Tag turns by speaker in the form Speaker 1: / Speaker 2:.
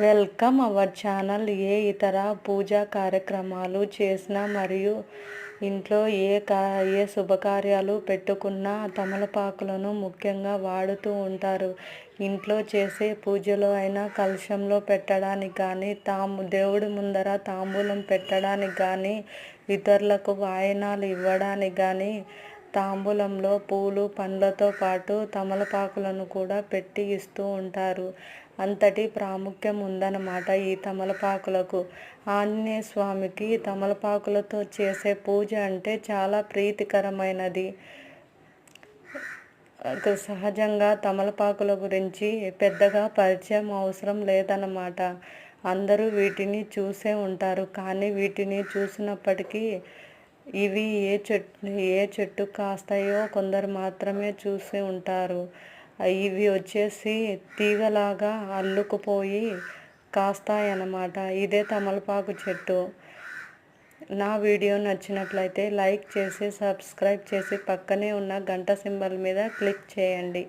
Speaker 1: Welcome our channel. ఏ ఇతర పూజా కార్యక్రమాలు చేసినా మరియు ఇంట్లో ఏ శుభకార్యాలు పెట్టుకున్నా తమలపాకులను ముఖ్యంగా వాడుతూ ఉంటారు. ఇంట్లో చేసే పూజలో అయినా కలశంలో పెట్టడానికి కానీ, దేవుడి ముందర తాంబూలం పెట్టడానికి కానీ, ఇతరులకు వాయనాలు ఇవ్వడానికి కానీ తాంబూలంలో పూలు పండ్లతో పాటు తమలపాకులను కూడా పెట్టి ఇస్తూ ఉంటారు. అంతటి ప్రాముఖ్యం ఉందన్నమాట ఈ తమలపాకులకు. ఆంజనేయ స్వామికి తమలపాకులతో చేసే పూజ అంటే చాలా ప్రీతికరమైనది. సహజంగా తమలపాకుల గురించి పెద్దగా పరిచయం అవసరం లేదన్నమాట. అందరూ వీటిని చూసే ఉంటారు. కానీ వీటిని చూసినప్పటికీ ఇవి ఏ చెట్టు కాస్తాయో కొందరు మాత్రమే చూసి ఉంటారు. ఇవి వచ్చేసి తీగలాగా అల్లుకుపోయి కాస్తాయన్నమాట. ఇదే తమలపాకు చెట్టు. నా వీడియో నచ్చినట్లయితే లైక్ చేసి సబ్స్క్రైబ్ చేసి పక్కనే ఉన్న గంట సింబల్ మీద క్లిక్ చేయండి.